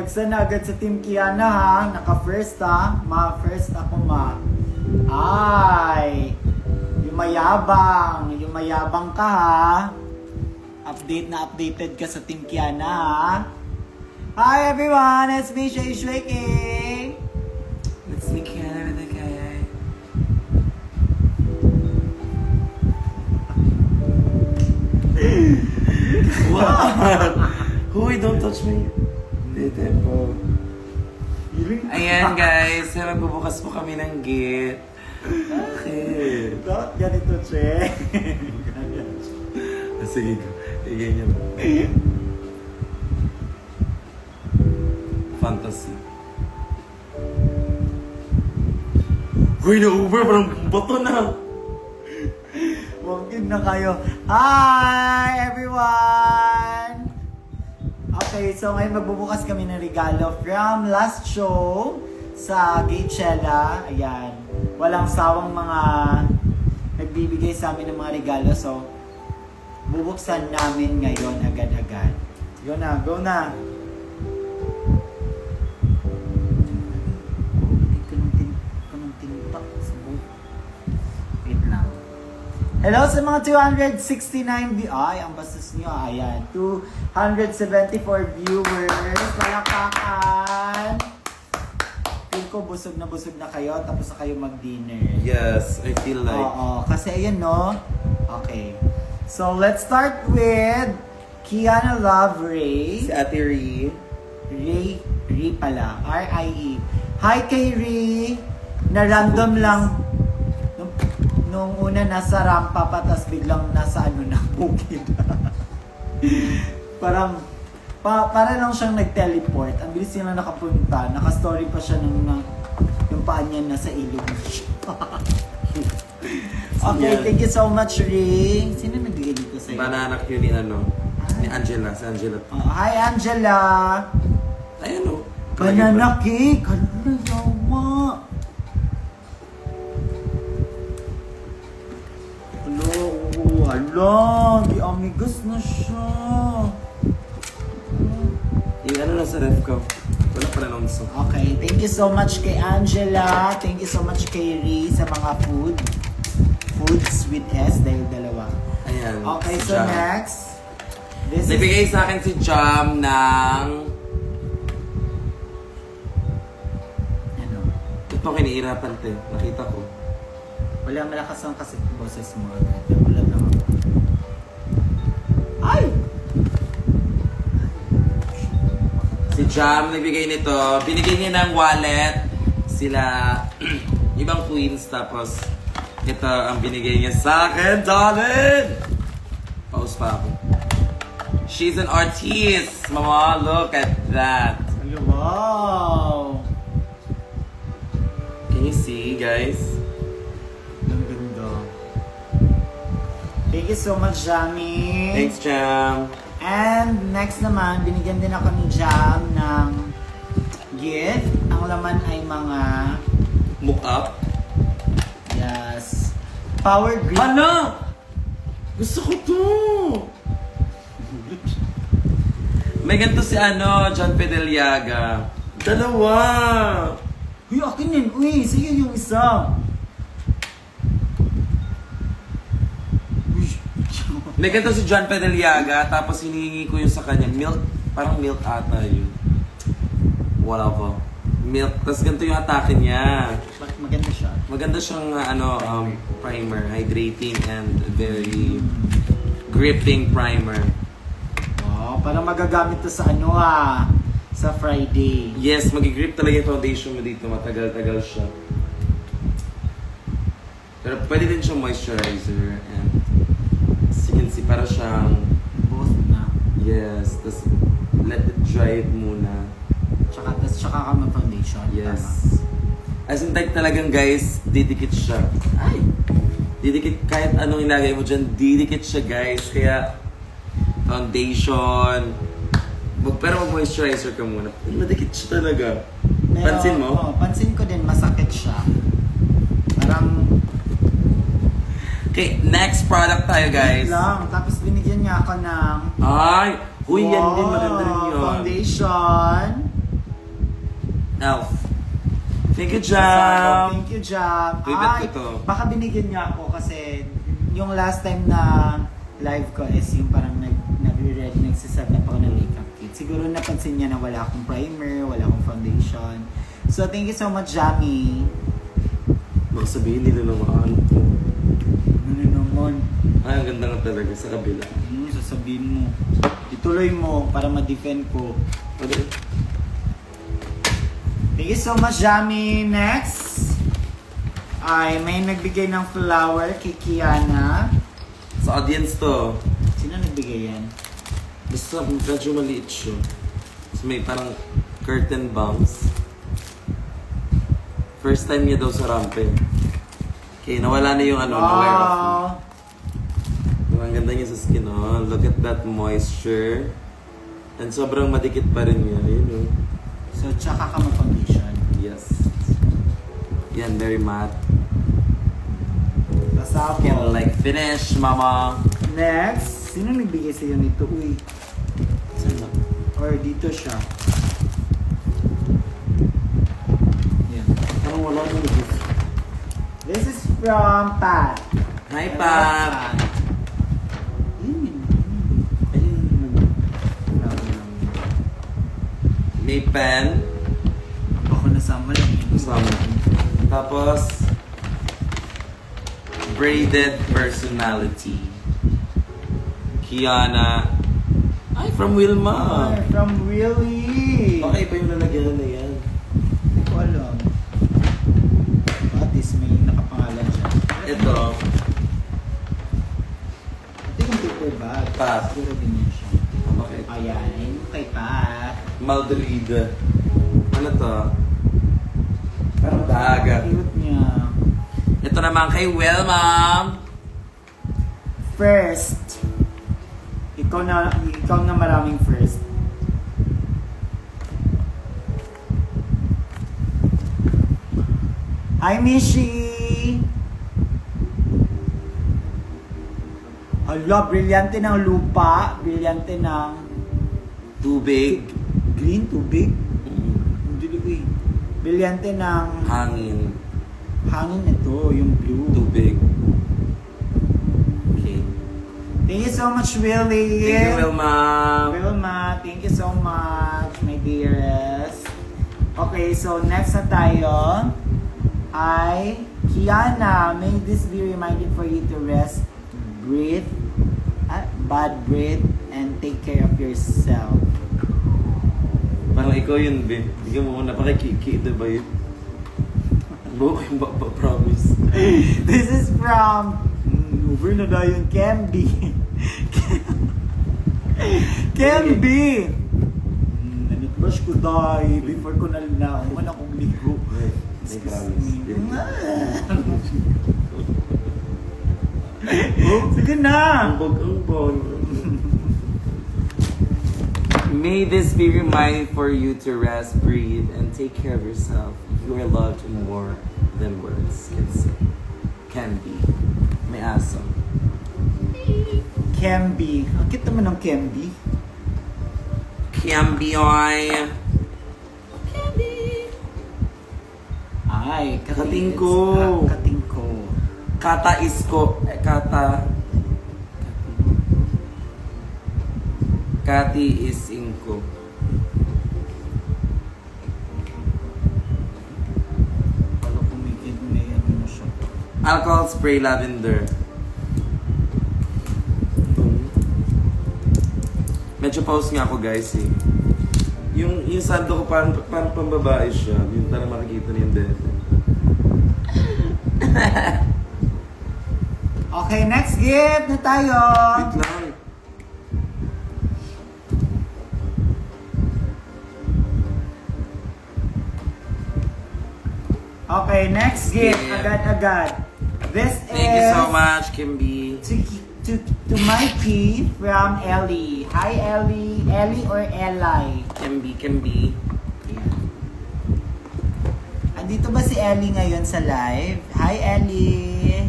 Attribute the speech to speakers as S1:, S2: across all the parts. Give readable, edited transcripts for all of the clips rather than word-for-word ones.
S1: nagsan na agad sa Team Kiana ha. Naka-first ha. Ma-first ako ma. Ay! Yung mayabang ka ha. Update na updated ka sa Team Kiana ha. Hi everyone! It's me, Shay Shweke!
S2: It's me, Kiana, with the kaya. What? Huy, don't touch me. Hindi po. Ayan guys, magbubukas po kami ng gate. Okay.
S1: Bakit ganito, Che?
S2: Sige, ganyan. Fantasy. Huy, na-Uber, parang bato na.
S1: Huwag na kayo. Hi everyone! Okay, so ngayon magbubukas kami ng regalo from last show sa Gatechella. Ayan. Walang sawang mga nagbibigay sa amin ng mga regalo. So, bubuksan namin ngayon agad-agad. Go na, go na! Hello sa mga 269 ay, ang bastos nyo, ayan, 274 viewers, palakpakan. Feel ko busog na kayo, tapos na kayo mag-dinner.
S2: Yes, I feel like.
S1: Oo, kasi ayan no. Okay. So, let's start with Kiana Love Ray.
S2: Si Ate Ree.
S1: Ray pala, R-I-E. Hi kay Ray, na random lang. Nung una nasa rampa pa, tas biglang nasa ano na, bukid. Parang, para lang siyang nag-teleport. Ang bilis niya lang nakapunta. Naka-story pa siya nung yung paa niya nasa ilog na siya. Okay, thank you so much, Ray. Sino nagbigay dito sa'yo?
S2: Banana Q ni ano? Ni Angela, si Angela.
S1: Hi, Angela!
S2: Ayan o.
S1: Banana cake! Ano yawa? Hala, di amigas na siya.
S2: Yung ano na sa ref ko. Wala pa na nonso.
S1: Okay, thank you so much kay Angela. Thank you so much kay Ree sa mga foods with S, dahil dalawa.
S2: Ayan.
S1: Okay,
S2: si
S1: so
S2: Jam.
S1: next. This
S2: Nabigay sa akin si Jam ng...
S1: Ano?
S2: Ito kinihirapan te. Nakita ko.
S1: Wala malakas ang kasi boses mo agad. Wala lang ako. Ay!
S2: Si Jam nagbigay nito. Binigay niya ng wallet. Sila ibang queens. Tapos ito ang binigay niya sa akin. Darling! Pause pa ako. She's an artist. Mama, look at that.
S1: Wow!
S2: Can you see, guys?
S1: Ang ganda. Thank you so much, Jamie.
S2: Thanks, Jam.
S1: And next naman, binigyan din ako ni Jam ng gift. Ang laman ay mga,
S2: Look up.
S1: yes, Power Grip.
S2: Hala! Gusto ko to! May ganito si John Pedeliaga. Dalawa!
S1: Uy, akin yun. Uy, sa'yo yung isa. Uy,
S2: May ganito si John Pedeliaga, tapos hinihingi ko yung sa kanya. Milk, parang milk ata yun. Wala pa. Milk, tapos ganito yung atake niya.
S1: bakit maganda siya?
S2: Maganda siyang primer, hydrating and very gripping primer.
S1: Wow, parang magagamit to sa sa Friday.
S2: Yes, mag-grip talaga yung foundation mo dito. Matagal-tagal siya. Pero pwede din siyang moisturizer. And as you can see, para siyang...
S1: Both na.
S2: Yes, tapos let it dry it muna.
S1: Tsaka ka mag-foundation.
S2: Yes. As in, like talagang guys, didikit siya.
S1: Ay!
S2: Didikit, kahit anong ilagay mo dyan, didikit siya guys. Kaya, foundation. Pero mag-moisturizer ka muna. Madikit siya talaga.
S1: Pero,
S2: Pansin mo?
S1: Oh, pansin ko din, masakit siya. Parang...
S2: Okay, next product tayo guys.
S1: Wait lang. Tapos binigyan niya ako ng...
S2: Ay! Huy, yan din, maganda rin yun.
S1: Foundation.
S2: Elf. Thank you,
S1: So,
S2: Jam.
S1: thank you, Jam.
S2: Favorite ko to.
S1: Baka binigyan niya ako kasi yung last time na live ko is yung parang nagre-red, nagsiset up ako ng makeup kit. Siguro napansin niya na wala akong primer, wala akong foundation. So, thank you so much, Jamie.
S2: Baka sabihin nila naman.
S1: Ano naman?
S2: Ay, ang ganda nga talaga sa kabila.
S1: Sasabihin mo. Ituloy mo para ma-defend ko.
S2: Okay.
S1: Thank you so much, Jamie. Next, ay may nagbigay ng flower kay Kiana.
S2: Sa audience to,
S1: Sino nagbigay yan?
S2: basta medyo maliit siya. So may parang curtain bangs. First time niya daw sa rampe. Okay, nawala na yung ano, na-wear off niya. Ang ganda niya sa skin, oh. Look at that moisture. And sobrang madikit pa rin niya. Yun, oh.
S1: So, tsaka ka mag-foundation.
S2: Yes. Yan, very matte.
S1: Basta
S2: Skin
S1: ako.
S2: like finish, mama.
S1: Next, sino nagbigay sa'yo nito? Uy.
S2: Sana.
S1: Or dito siya. Yan.
S2: Parang wala nang gift.
S1: This is from Pat.
S2: Hi, Pat. May pen.
S1: Ako nasama lang yun.
S2: Kasama. Tapos, braided personality. Kiana. Ay, from Wilma.
S1: Ay, from Willie.
S2: Okay pa yung lalagyan na yan.
S1: Hindi ko alam. At least may nakapangalan siya.
S2: Ito.
S1: Ito yung paper bag.
S2: Pat.
S1: Siguro din yun siya.
S2: Bakit?
S1: Ayan, kay Pat.
S2: Madrid. Ano to? Parang dagat.
S1: Cute niya.
S2: Ito naman kay Wilma.
S1: First. Ikaw na maraming first. Hi, Mishi! Hala, brilyante ng lupa. Brilyante ng
S2: Tubig.
S1: green, tubig. Hindi eh. Brilyante ng
S2: Hangin.
S1: hangin ito, yung blue.
S2: Tubig. Okay.
S1: Thank you so much, Willie.
S2: Thank you, Wilma.
S1: Wilma, thank you so much, my dearest. Okay, so next na tayo ay Kiana. May this be reminded for you to rest, breathe, bad breath, and take care of yourself.
S2: Parang ikaw yun, be. Bigyan mo muna, pakikiki, diba yun? Buo yung promise.
S1: This is from over na daw yung Kembi. Kembi! Nanitbrush ko dahi before ko nalinaon akong ligo.
S2: May promise.
S1: Sige na!
S2: Ang bog. May this be reminded for you to rest, breathe, and take care of yourself. You are loved more than words can say. Can be. May aso.
S1: Kembi. Ang cute naman ng Kembi.
S2: Can be oy.
S1: Ay,
S2: Katingko.
S1: Katingko.
S2: Kata isko. Kata. Kati is inko.
S1: Palo kumikid may ano mo siya.
S2: Alcohol spray lavender. Medyo pause nga ako guys eh. Yung sando ko parang pambabae siya. Yung para makikita niyo yung dede.
S1: Okay, next gift na tayo.
S2: Wait lang.
S1: Okay, next gift.
S2: Gift.
S1: Agad-agad. This
S2: Thank
S1: is
S2: you so much, Kimby.
S1: to Mikey from Ellie. Hi, Ellie. Ellie or Eli?
S2: Kimby.
S1: Andito ba si Ellie ngayon sa live? Hi, Ellie.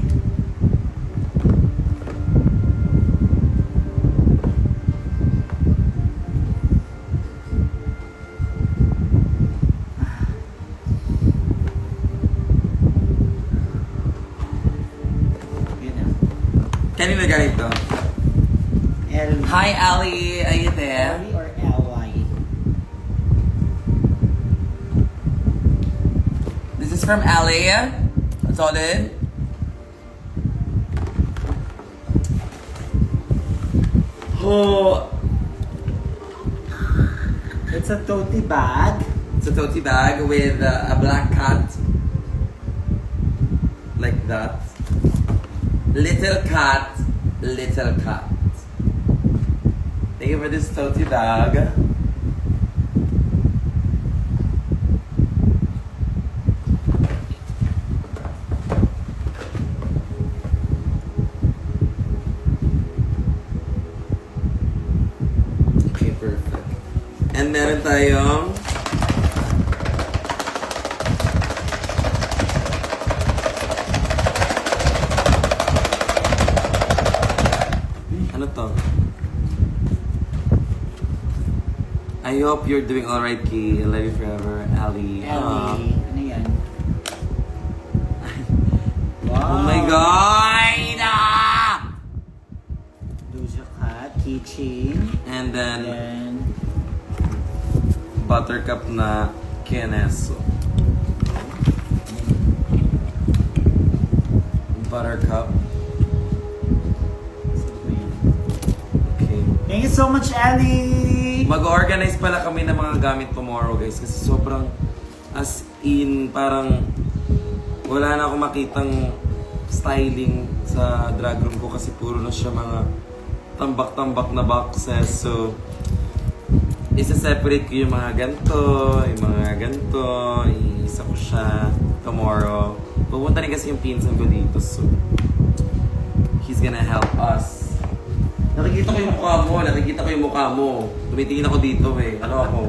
S2: Kanina ganito.
S1: Ellie.
S2: Hi, Ali. Are you there?
S1: Ellie or L-Y?
S2: This is from Ali. Solid. Oh,
S1: It's a tote bag.
S2: it's a tote bag with a black cat. Like that. Little cat, little cat. Thank you for this tote bag. Okay, perfect. And meron tayong ano to? I hope you're doing alright, Key. I love you forever, Ali.
S1: Ellie. Ano yan?
S2: Oh my God! Ah!
S1: Doja Cat, keychain.
S2: And then,
S1: Then,
S2: buttercup na keneso. Buttercup. Okay.
S1: thank you so much, Ellie!
S2: Mag-organize pala kami ng mga gamit tomorrow, guys. Kasi sobrang, as in, parang wala na akong makitang styling sa drag room ko kasi puro na siya mga tambak-tambak na boxes. So, isa-separate ko yung mga ganito, iisa ko siya tomorrow. Pupunta rin kasi yung pinsan ko dito, so he's gonna help us. Nakikita ko yung mukha mo. Tumitingin ako dito eh. Ano ako?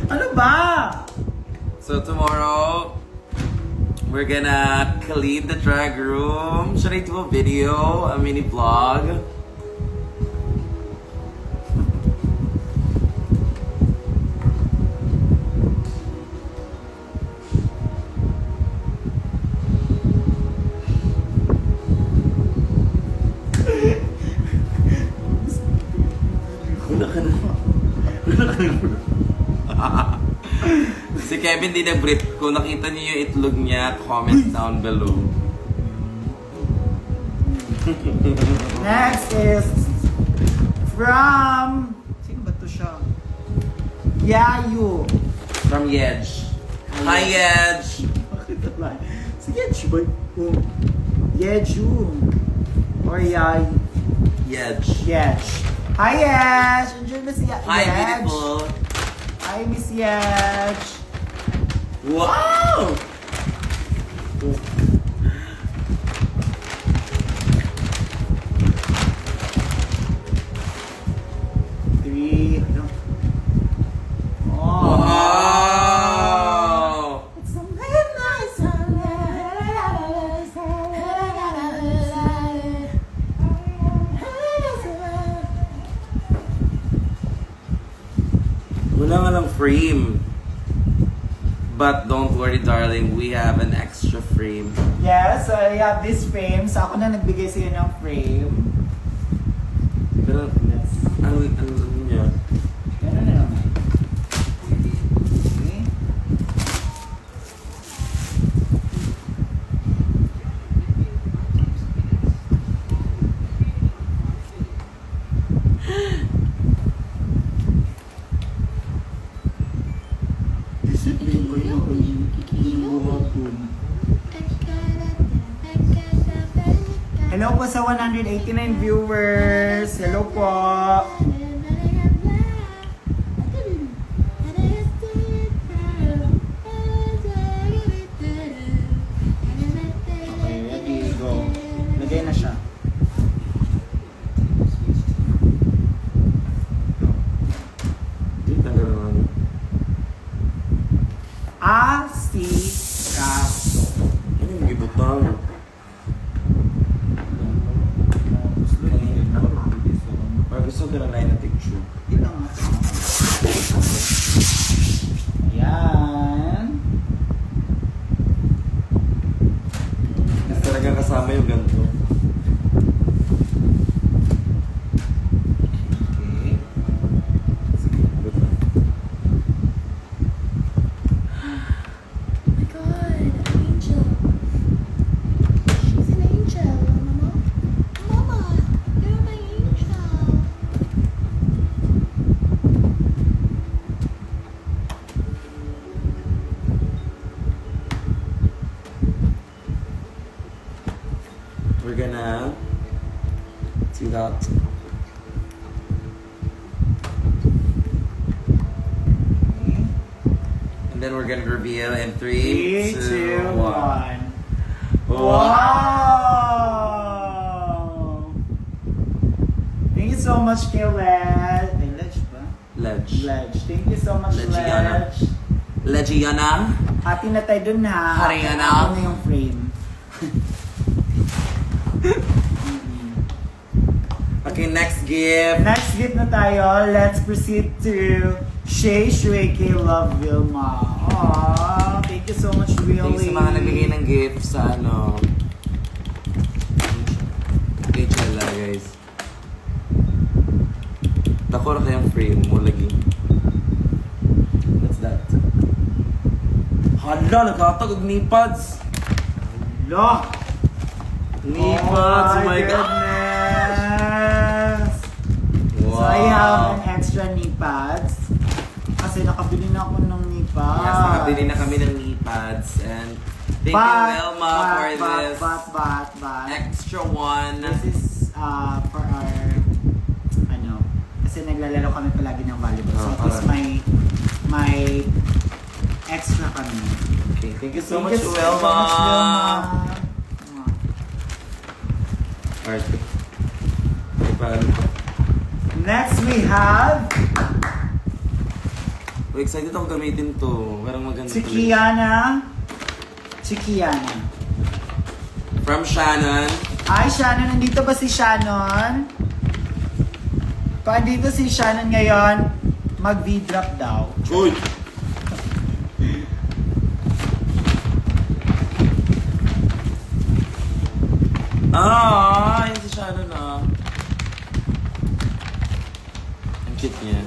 S1: Ano ba?
S2: So tomorrow, we're gonna clean the drag room. Should I do a video? A mini vlog? Si Kevin din nag-brief. Kung nakita niyo yung itlog niya, comment down below.
S1: Next is from... Sino ba to siya? Yayu.
S2: From Yedge. Hi, Yedge!
S1: Bakit naman? Si Yeju ba? Oh. Yeju. Or Yay.
S2: Yedge.
S1: Yej. Hi, Yej! Enjoy mo si Yej.
S2: Hi, beautiful!
S1: Hi, Miss Yej.
S2: Wow!
S1: Three. Ano? Oh.
S2: Wow!
S1: It's a midnight
S2: Wala nga lang frame. But don't worry, darling. We have an extra frame.
S1: Yes, so I have this frame. So ako na nagbigay sa iyo ng frame.
S2: Pero,
S1: Yes.
S2: ano niya?
S1: Ganun na naman. Okay. Discipline ko yung buhatun. Hello po sa 189 viewers. Hello po. Okay, ready, go. Lagay na siya.
S2: Tanggal na ano.
S1: Asikaso.
S2: Ano yung gibutang? Parang gusto ko na na picture.
S1: Ilang nga. Ayan.
S2: Gusto talaga kasama yung ganito. na. See that? And then we're gonna reveal in 3, 2, 1.
S1: Wow! Thank you so much, kay Ledge. Ay, Ledge ba?
S2: Ledge.
S1: Ledge. Thank you so much,
S2: Ledgiana.
S1: Ledge.
S2: Legiana.
S1: Happy na tayo dun ha.
S2: Hariana.
S1: Ako na yung frame.
S2: Okay, next gift.
S1: Next gift na tayo. Let's proceed to Shay Shui kay Love Vilma. Aww, thank you so much, really.
S2: Thanks sa mga nagbigay ng gift sa ano. HLA, guys. Dako na kayang frame mo lagi. What's that? Hala, nagkatag og nipads.
S1: Lo!
S2: Nipads, oh my God.
S1: Goodness!
S2: Wow.
S1: So I have an extra knee pads. Kasi nakabili na ako ng knee pads.
S2: Yes, nakabili na kami ng knee pads. And thank you, Wilma, for this
S1: But,
S2: extra one.
S1: this is for our, ano, kasi naglalaro kami palagi ng volleyball. So at least may extra kami.
S2: Okay, thank you so much,
S1: Thank you
S2: Wilma.
S1: Wilma.
S2: Alright. Paano?
S1: Next we have
S2: Oh, excited ako gamitin to. Parang maganda
S1: si
S2: talaga.
S1: Kiana. Si Kiana.
S2: From Shannon.
S1: Ay, Shannon. Nandito ba si Shannon? Kung andito si Shannon ngayon, mag-V-drop daw.
S2: Uy! Ah, yun si Shannon ah. Ang cute niya.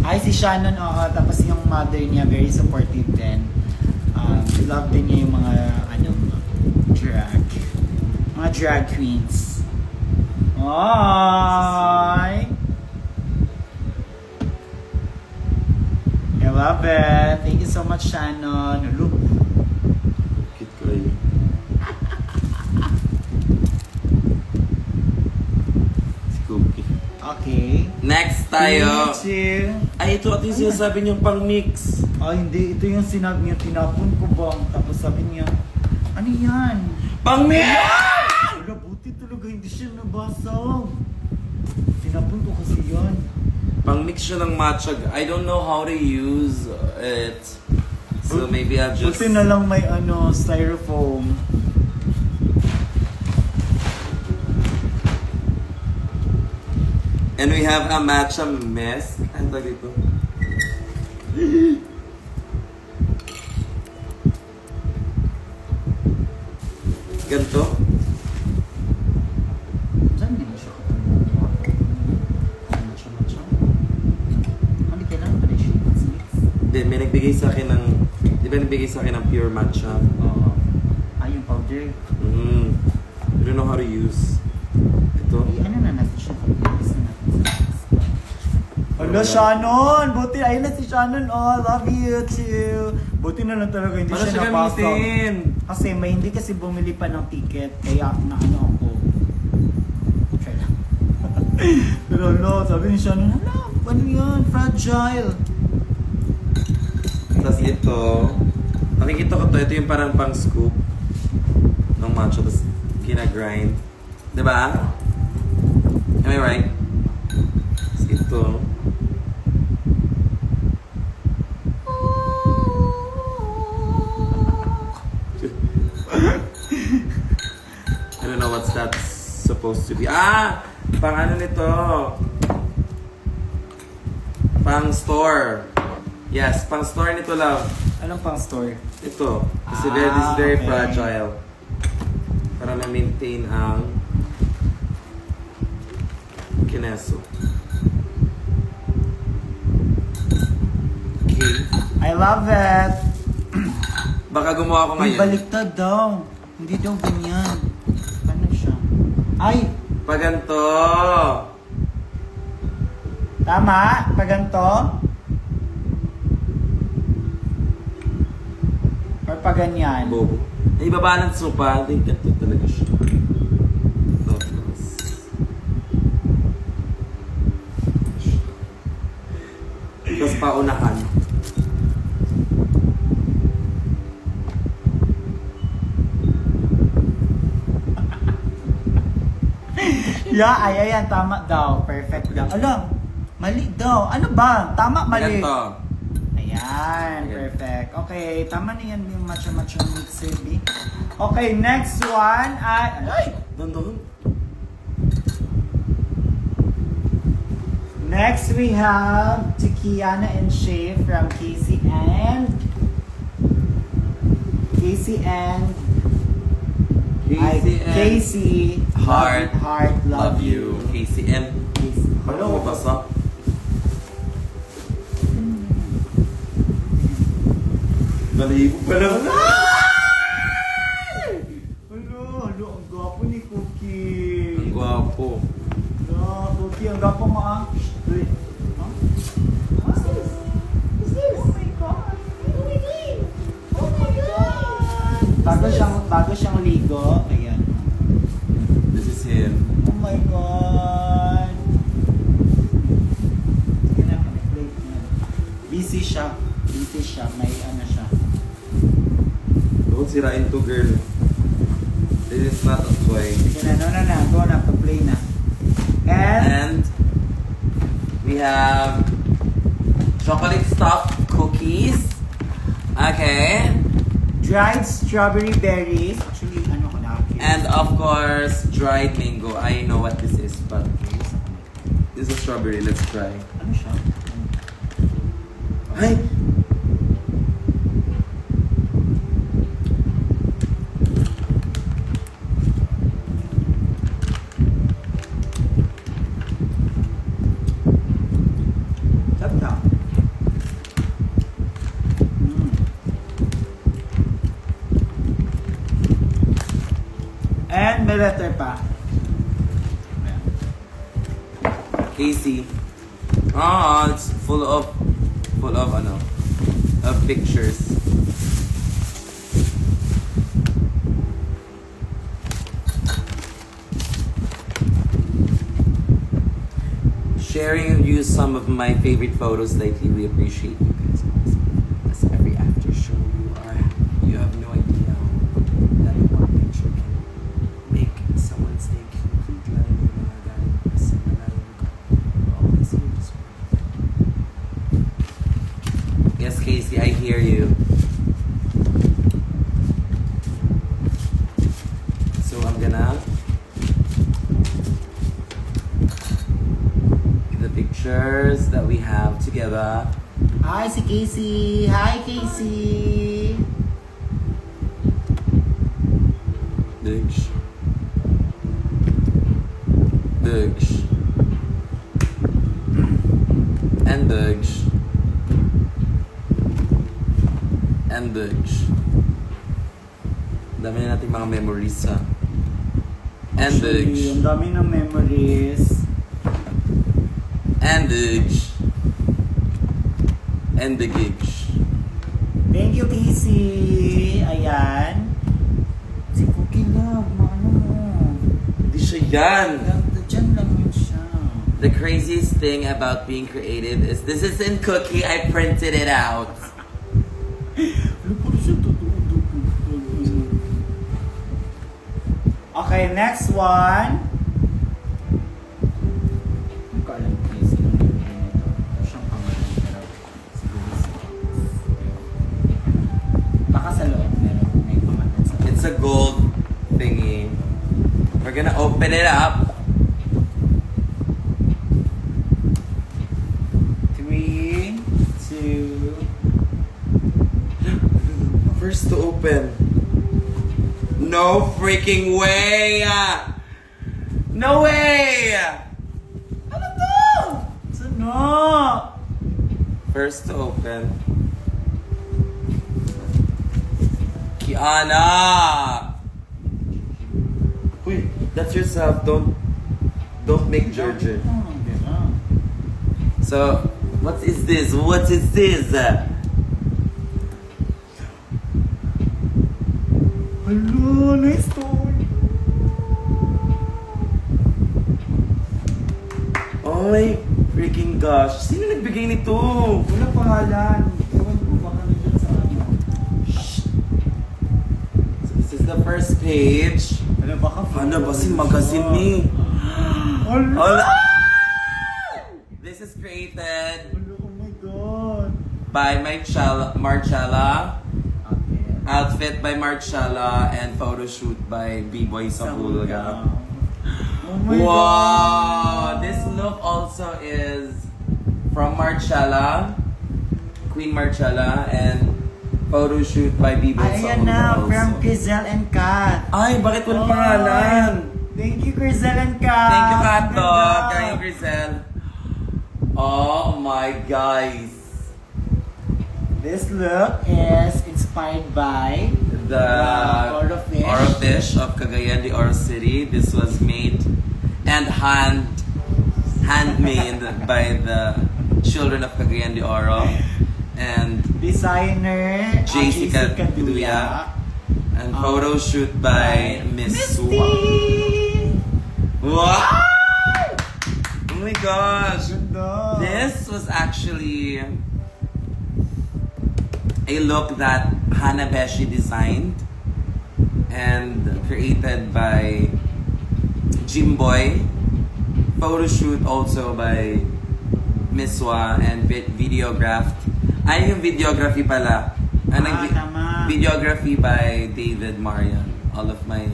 S1: Ay, si Shannon, oo. Tapos yung mother niya, very supportive din. Love din niya yung mga, mga drag queens. Ay! I love it. Thank you so much, Shannon. Look.
S2: Cute ko yun. Si Cookie.
S1: Okay.
S2: Next tayo.
S1: 3, 2.
S2: Ay, ito yung sinasabi niyong pang-mix.
S1: Ay, hindi. Ito yung sinabi niya. Tinapon ko bang. Tapos sabi niya, ano yan?
S2: Pang-mix!
S1: Wala, buti talaga. Hindi siya nabasag. Tinapon ko kasi yan.
S2: Pang-mix siya ng matcha. I don't know how to use it. So maybe I'll just...
S1: Buti na lang may styrofoam.
S2: And we have a matcha mist. Ano tawag dito? Ganto?
S1: Saan din siya? Matcha. Hindi kailangan pa rin siya. Mix.
S2: Then may nagbigay sa akin ng... Di ba nagbigay sa akin ng pure matcha?
S1: Oo. Ay, yung powder.
S2: I don't know how to use. Ito.
S1: Ano na natin siya? Mix na natin. Hello, Shannon! Buti, ayun na si Shannon. Oh, love you too. Buti na lang talaga, hindi
S2: Paano
S1: siya
S2: siya
S1: napasok.
S2: gamitin?
S1: Kasi may hindi kasi bumili pa ng ticket, kaya ako. Try lang. Pero no, sabi ni Shannon, hala, ano yan? Fragile.
S2: Tapos ito. Nakikita ko to. Ito yung parang pang scoop ng matcha. Tapos kina-grind. Diba? Am I right? Tapos ito. I don't know what's that supposed to be. Ah! Pang ano nito? Pang store. Yes, pang store nito lang.
S1: Anong pang store?
S2: Ito. Kasi this is very
S1: okay.
S2: fragile. Para na-maintain ang kineso. Okay.
S1: I love it.
S2: Baka gumawa ko
S1: Ay,
S2: ngayon.
S1: baliktad daw. Hindi daw ganyan. Ano siya? Ay!
S2: Paganto.
S1: Tama? Paganto? Or paganyan?
S2: Bobo. Ay, ibabalance mo pa. Hindi, ganito talaga siya. paunahan.
S1: Yeah, ayan, tama daw. Perfect daw. Alam, mali daw. Ano ba? Tama, mali.
S2: Ganito.
S1: Ayan,
S2: Okay.
S1: perfect. Okay, tama na yan yung matcha-matcha mixer, B. Okay, next one ay...
S2: Doon.
S1: Next, we have Tikiana and Shay from Casey and...
S2: Casey and
S1: Casey.
S2: Heart.
S1: Love you.
S2: Casey and...
S1: Casey.
S2: Ano mo basa? Balibo pa lang.
S1: Hello, ang gwapo ni Cookie.
S2: Ang gwapo.
S1: Cookie, ang gwapo mo ah. Wait. Huh? What's this? Oh my God. Oh my God. Bago siyang ligo. Ayan.
S2: This is him.
S1: Oh my God. Sige na, plate niya. Busy siya. May ano siya.
S2: Don't sirain to, girl. This is not a toy.
S1: Sige na, no. Go na, play na. And
S2: And we have chocolate stuffed cookies. Okay.
S1: dried strawberry berries. Actually, ano ko na.
S2: And of course, dried mango. I know what this is, but this is strawberry. Let's try.
S1: Ano siya?
S2: Hi.
S1: Sarap na. And may letter pa.
S2: Casey. Oh, it's full of pictures. Sharing you some of my favorite photos lately. We appreciate you guys. As every after show you have no idea that one picture can make someone's day complete. Lalo yung mga galing kasi malalim ko. Always you just Yes, Casey, I hear you. So I'm gonna the pictures that we have together.
S1: Hi, si Casey. Hi, Casey.
S2: Dugs. And Dugs. And Dugs. Dami na nating mga memories ha. And
S1: Actually,
S2: Dugs.
S1: ang dami ng memories.
S2: And Dugs. And the gigs.
S1: Thank you, Casey. Ayan. Si Cookie Love, maano mo.
S2: Hindi siya yan.
S1: Diyan lang yun siya.
S2: The craziest thing about being creative is this isn't Cookie, I printed it out.
S1: Okay, next one. Hindi ko alam kung sino yung nito. Ito siyang pangalan, pero siguro si... Baka sa loob meron may pangalan sa loob.
S2: It's a gold thingy. We're gonna open it up.
S1: 3, 2...
S2: First to open. No freaking way! No way!
S1: Ano to? Sino?
S2: First to open. Kiana! Uy, that's yourself. Don't make Georgia. So, what is this? What is this?
S1: Hello, nice story.
S2: Oh my freaking gosh. Sino nagbigay nito?
S1: Wala pa pangalan? Ewan ko, baka nandiyan sa ano.
S2: So this is the first page.
S1: Ano, baka
S2: Ano ba si magazine ni?
S1: Ala!
S2: This is created
S1: Oh my God.
S2: by Marcella.
S1: Okay.
S2: Outfit by Marcella and photo shoot by B-Boy Sahulga.
S1: Oh my
S2: Wow!
S1: God.
S2: This look also is from Marcella, Queen Marcella, and photo shoot by B-Boy
S1: Ayan
S2: Sahulga
S1: na,
S2: also.
S1: from Crizel and Kat.
S2: Ay, bakit walang pangalan?
S1: Thank you, Crizel and Kat.
S2: Thank you, Kato.
S1: Ganda.
S2: Kaya Grisel. Oh my guys.
S1: This look is inspired by
S2: The
S1: Orofish.
S2: Orofish of Cagayan de Oro City. This was made and handmade by the children of Cagayan de Oro and
S1: designer
S2: Jessica
S1: Jessica
S2: Duya. And photo shoot by Miss Sua.
S1: Misty.
S2: Wow! Oh my gosh!
S1: Ganda.
S2: This was actually a look that Hanabeshi designed and created by Jimboy. Photo shoot also by Miswa and videographed. Ay, yung videography pala.
S1: Tama.
S2: Videography by David Marian. All of my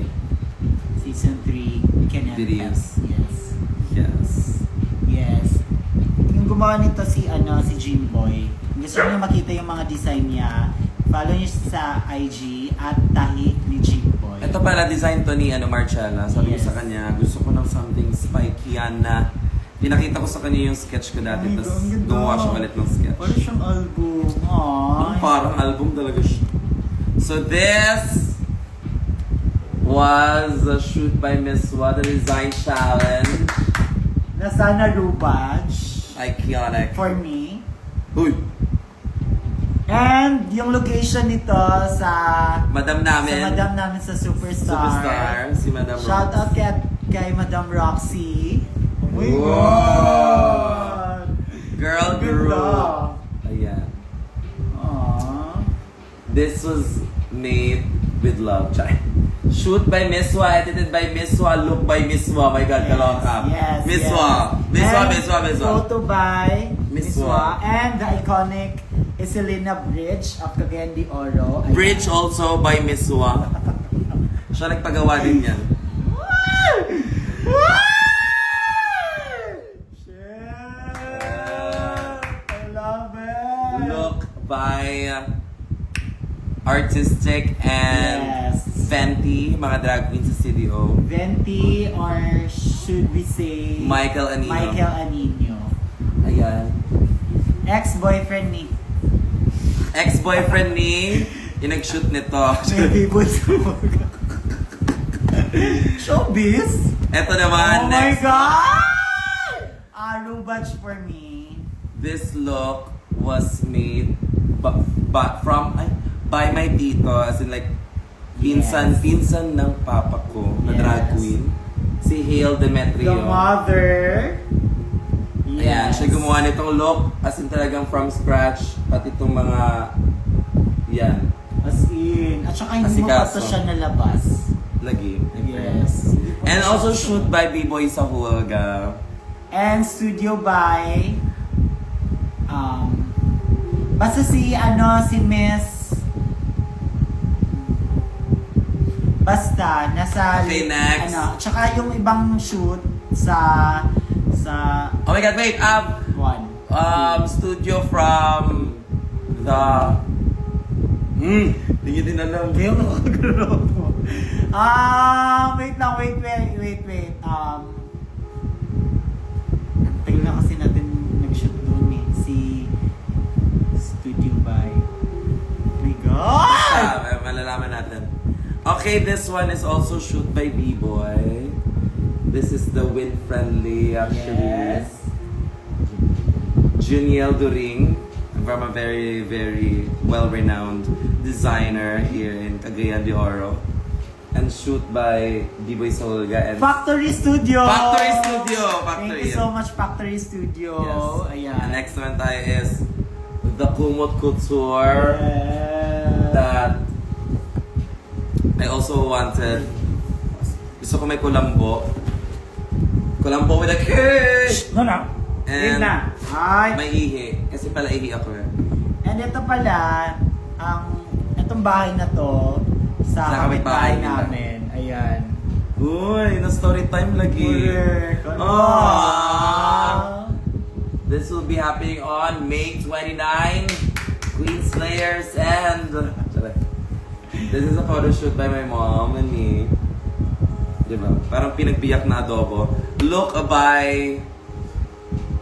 S1: Season 3 Kenyan
S2: Videos.
S1: Yes.
S2: yes.
S1: Yes. Yung gumawa nito si Jimboy. Gusto niyo makita yung mga design niya, follow niyo sa IG at Tahi ni Jimboy.
S2: Ito pala design to ni Marcella. Sabi ko
S1: Yes.
S2: sa kanya, gusto ko ng something spiky-yan na pinakita ko sa kanya yung sketch ko dati.
S1: Ay,
S2: Tapos
S1: ang ganda.
S2: gumawa siya ulit ng sketch.
S1: Parang siyang album. Aww.
S2: Parang album talaga siya. So this was a shoot by Miss Wa, the design challenge.
S1: Nasana Rubaj
S2: Iconic.
S1: for me.
S2: Uy!
S1: And yung location nito sa
S2: Madam namin.
S1: sa madam namin sa Superstar.
S2: Superstar. Si Madam
S1: Shout
S2: Rox.
S1: out kay Madam Roxy. Oh my
S2: Wow.
S1: God!
S2: Girl
S1: Ganda.
S2: group. Ayan.
S1: Aww.
S2: This was made with love, Chay. Shoot by Miswa, edited by Miswa, look by Miswa. My God, kaloka.
S1: Yes,
S2: Miswa.
S1: yes.
S2: Miswa,
S1: And
S2: Miswa, Miswa.
S1: Photo by
S2: Miswa.
S1: Miswa. And the iconic Iselina Bridge of Cagayan de Oro. Ayan.
S2: Bridge also by Miswa. Siya nagpagawa din yan.
S1: I love it.
S2: Look by Artistic and
S1: Yes.
S2: Fenty, mga drag queens sa CDO.
S1: Venti, or should we say
S2: Michael Anino.
S1: Michael Anino.
S2: Ayan.
S1: Ex-boyfriend ni
S2: Ex-boyfriend ni, yung nag-shoot nito.
S1: Baby Bunsuga. Showbiz?
S2: Eto naman,
S1: Oh my
S2: next.
S1: God! Rubaj for me.
S2: This look was made by my tito, as in like pinsan ng papa ko na drag
S1: Yes.
S2: queen, si Hale Demetrio.
S1: The mother.
S2: Ayan, siya gumawa nitong look as in talagang from scratch, pati itong mga yan,
S1: As in. At saka hindi mo pa
S2: Asikaso.
S1: to siya nalabas.
S2: lagi.
S1: Yes.
S2: And also shoot by B-Boy Sahulga.
S1: And studio by basta si Miss basta nasa
S2: Okay, next.
S1: tsaka yung ibang shoot sa
S2: Oh my God, wait!
S1: one.
S2: Studio from the... Hindi nyo din alam.
S1: Kayo nakakagalaw mo. Wait lang, wait. Tagal na kasi natin nag-shoot doon eh. Si Studio by... Oh my God!
S2: Malalaman natin. Okay, this one is also shoot by B-Boy. This is the wind-friendly, actually.
S1: Yes.
S2: Juniel During, from a very, very well-renowned designer here in Cagayan de Oro. And shoot by B-Boy Solga and
S1: Factory Studio!
S2: Factory Studio!
S1: Thank you so much, Factory Studio.
S2: Yes.
S1: Ayan.
S2: And next one tayo is The kumot couture that I also wanted. Gusto ko may kulambo. Kulambo with a kiss!
S1: No, no.
S2: And
S1: na. Ay.
S2: may ihi. Kasi pala ihi ako eh.
S1: And ito pala, itong bahay na to,
S2: Sa
S1: sa
S2: kapitbahay
S1: kapitbahay
S2: nila.
S1: namin. Ayan.
S2: Uy, na story time lagi.
S1: Correct.
S2: Ah. This will be happening on May 29. Queen Slayers and... This is a photo shoot by my mom and me. Diba? Parang pinagbiyak na adobo. Look by...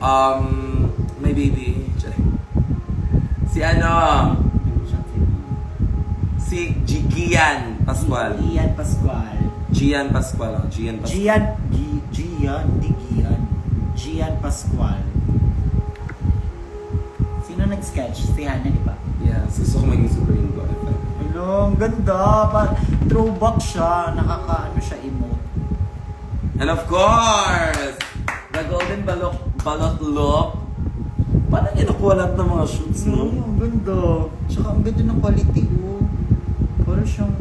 S2: my baby. Si ano? Si Gian Pascual.
S1: Gian Pascual.
S2: Gian Pascual. Gian Pascual.
S1: Gian Pascual. Sino nag-sketch? Si Hannah, di ba?
S2: Yes, gusto ko maging super in effect.
S1: Hello, ang ganda. Throwback siya. Nakakaano siya, emote.
S2: And of course, the golden balot look. Paano niya nakuha lahat ng mga shoots, no?
S1: Ang ganda. Tsaka ang ganda ng quality, oh. Parang siyang...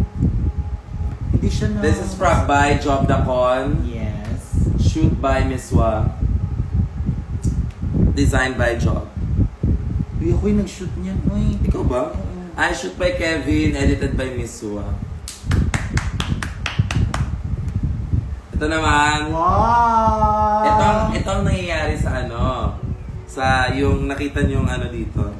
S1: Hindi siya na...
S2: This is by Job Dacon.
S1: Yes.
S2: Shoot by Miswa. Designed by Job.
S1: Uy, ako yung nag-shoot niyan. Uy.
S2: Ikaw ba?
S1: Oo.
S2: I shoot by Kevin, edited by Miswa. Ito naman.
S1: Wow!
S2: Itong nangyayari sa ano, sa yung nakita niyo yung ano dito.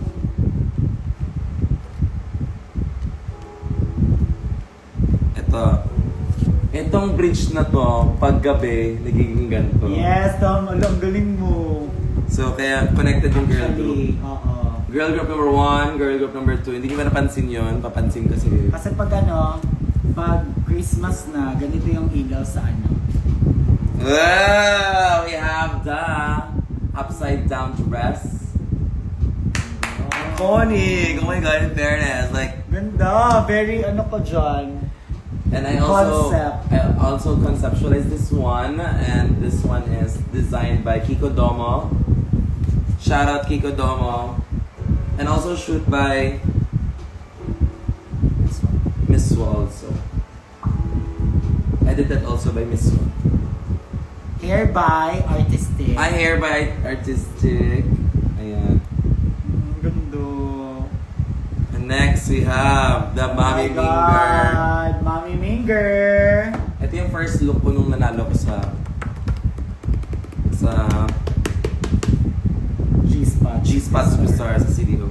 S2: Itong bridge na to, pag gabi, nagiging ganito.
S1: Yes, tama. Ang galing mo.
S2: So, kaya connected yung girl
S1: Actually,
S2: group.
S1: oo.
S2: Girl group number 1, girl group number 2. Hindi nyo ba napansin yun? Papansin kasi.
S1: Kasi pag ano, pag Christmas na, ganito yung ilaw sa ano.
S2: Wow! We have the upside down dress. Iconic! Oh my god, in fairness. Like,
S1: Ganda. Very ano ko dyan.
S2: and I
S1: Concept.
S2: also conceptualized this one, and this one is designed by Kiko Domo. Shout out Kiko Domo. And also shoot by Miss Swa also. Edited also by Miss Swa.
S1: Hair by Artistic.
S2: I hair by Artistic. Ayan.
S1: Ganda.
S2: And next we have the Mommy
S1: Oh my
S2: Minger.
S1: God, Mommy Minger.
S2: Ito yung first look ko nung nanalo ko sa G-Spot Superstar sa CDO.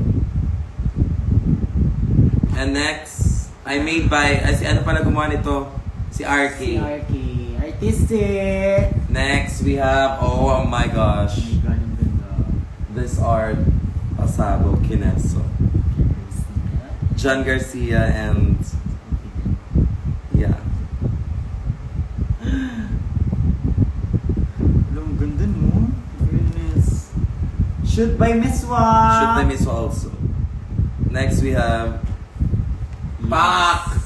S2: And next, I made by, si ano pala gumawa nito? Si RK.
S1: Si RK. Artistic.
S2: Next, we have, oh my gosh,
S1: Oh my God, ang ganda.
S2: this art, Pasabo, Kineso. John Garcia and, yeah.
S1: Ang ganda no? Goodness. Shoot by Miss Wa.
S2: Shoot by Miss also. Next, we have, Pak!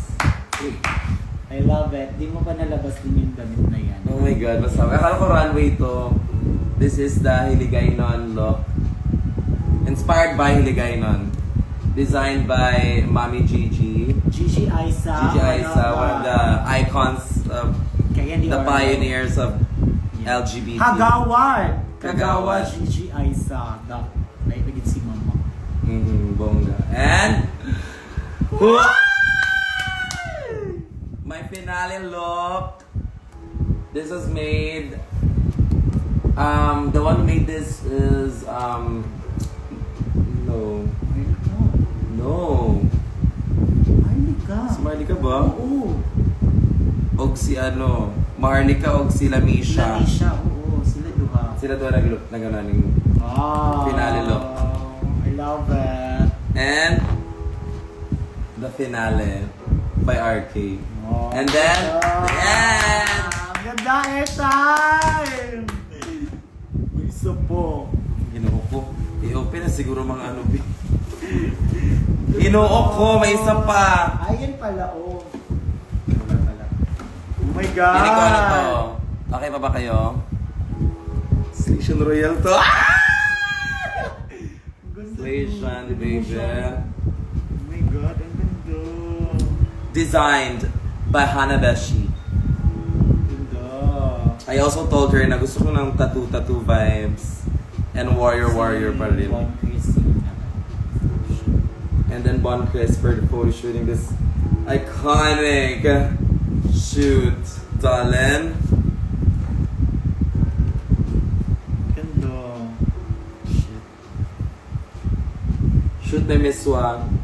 S1: I love it. Di mo pa nalabas din yung damit na yan.
S2: Oh my God, basta. Akala ko runway to. This is the Hiligaynon look. Inspired by Hiligaynon. Designed by Mami Gigi.
S1: Gigi Aiza.
S2: Gigi Aiza, one of the icons of
S1: Kaya hindi
S2: the
S1: or-
S2: pioneers of
S1: Yeah.
S2: LGBT.
S1: Kagawad.
S2: Kagawad.
S1: Gigi Aiza. Ay, naging si mama.
S2: Bongga. And my finale look. This was made. The one who made this is no.
S1: Maharlika.
S2: Si Marlika ba?
S1: Oo.
S2: Og si ano, Maharlika og si Lamisha.
S1: Lamisha, oo. Sila duha.
S2: Sila doon nagananing.
S1: Ah.
S2: Finale look.
S1: I love it.
S2: And the finale by RK.
S1: Oh,
S2: And then, the end!
S1: Ang ganda, airtime! May isa po.
S2: Ginoo ko. I-open na siguro mga ano. Ginoo ko, may isa pa.
S1: Ayan pala, oh. Wala pala. Oh my God!
S2: Pili ko ano to. Okay pa ba kayo? Station Royal to. Ah!
S1: Ganda
S2: Malaysian, baby.
S1: Oh my God, ang ganda.
S2: Designed by Hanabeshi.
S1: Ganda.
S2: I also told her na gusto ko ng tattoo vibes. And warrior pa rin.
S1: Bon Chrissy naman.
S2: And then Bon Chris for the photo shooting this iconic shoot, darling.
S1: Ganda.
S2: Shoot by Miss Wang.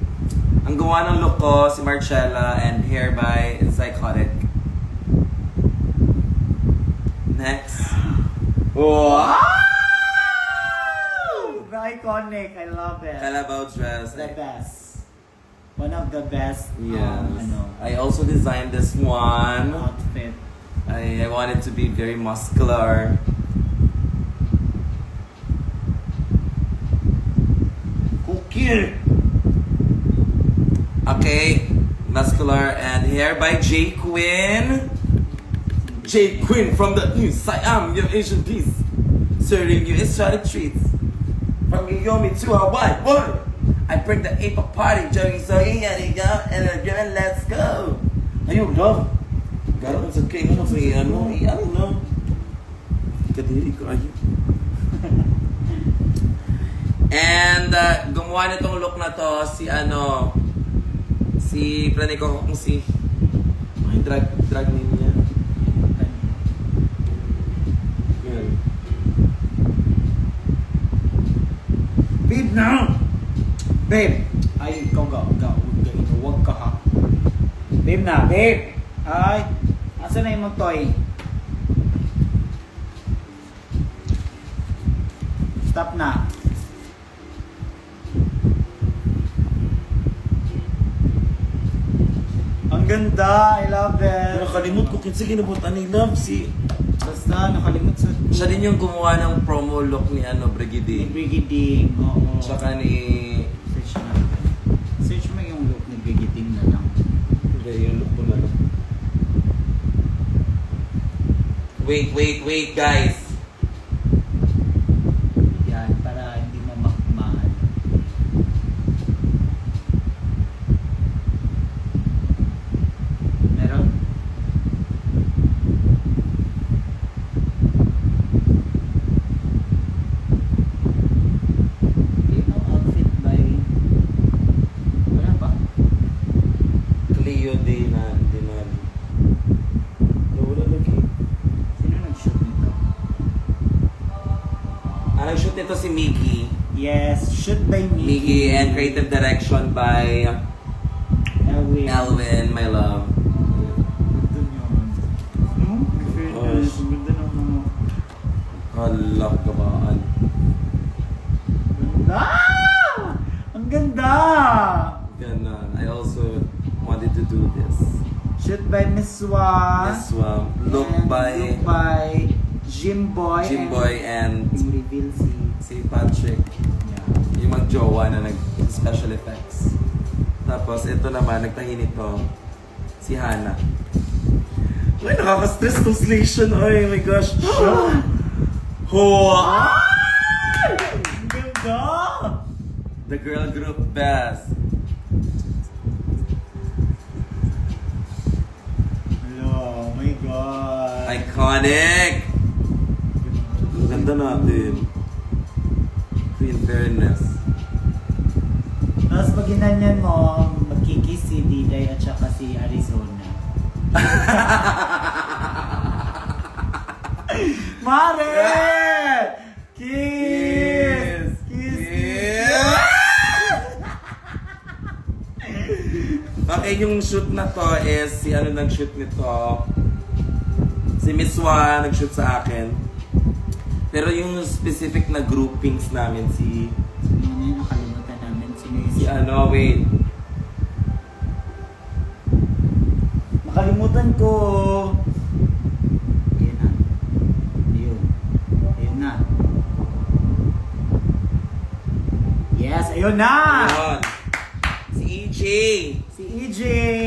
S2: Ang gawa ng look ko, si Marcella, and hair by Psychotic. Next. Wow!
S1: Iconic, I love it.
S2: Calabaw dress.
S1: The best. One of the best
S2: Yes.
S1: ano,
S2: I also designed this one.
S1: outfit.
S2: I wanted to be very muscular.
S1: Cookie!
S2: Okay, muscular and hair by J Quinn. J Quinn from the East. I am your Asian piece. Serving you exotic treats. From Yomi to Hawaii. What? I bring the April party. Joey, so yeah, and again, let's go. Ayun, love. Gano'n sa king mo sa ano, ano no. Kadiri ko ayun. And gumawa nitong look na to si planay ko kung si ay drag name niya. Yan.
S1: Babe na! Babe! Ay, ikaw huwag ka ha. Babe na, babe! Ay, asan na yung toy? Stop na. Ang ganda, I love it.
S2: Nakalimot ko kinsa ginabutan ni Love si
S1: Basta, nakalimut sa...
S2: siya din yung gumawa ng promo look ni Brigidi.
S1: Brigading, oo.
S2: Tsaka ni
S1: Search na. Search mo yung look ni Brigading na lang.
S2: hindi yung look ko na lang. Wait guys.
S1: Yan, para hindi mo makmahan. Meron? Yung outfit by... Wala ba?
S2: Cleo Dinan. Wala lagi.
S1: Sino nag-shoot nito?
S2: Nag-shoot nito si Miggy.
S1: Yes, shoot by me.
S2: Miggy and creative direction by
S1: Elwin.
S2: Elwin, my love.
S1: Ganda niyan. No?
S2: Gosh.
S1: Ganda ng mga...
S2: Hala, kabaan.
S1: Ganda! Ang ganda!
S2: Ganon. I also wanted to do this.
S1: Shoot by Miss Wa.
S2: This one. Look
S1: And
S2: by
S1: look by Jimboy.
S2: Jimboy and
S1: Yung reveal
S2: si Patrick.
S1: Yeah.
S2: Yung mag-jowa na nag-special effects. Tapos ito naman, nagtahi nito si Hana. Uy, nakaka-stress tong station. Ay, my gosh. Hoa!
S1: Ang ganda!
S2: The girl group best.
S1: Hello, oh my God.
S2: Iconic! Ang ganda natin. In fairness.
S1: Tapos pag ginanyan mo, magkikis si Diday at saka si Arizona. Mare! Kiss! Kiss!
S2: Okay, yung shoot na to is si nag-shoot nito. Si Miss Wa nag-shoot sa akin. Pero yung specific na groupings namin si
S1: Ano yun, nakalimutan namin.
S2: si wait.
S1: Makalimutan ko. Ayun na. Ayun na. Yes, ayun na!
S2: Ayun. Si EJ.
S1: Si EJ.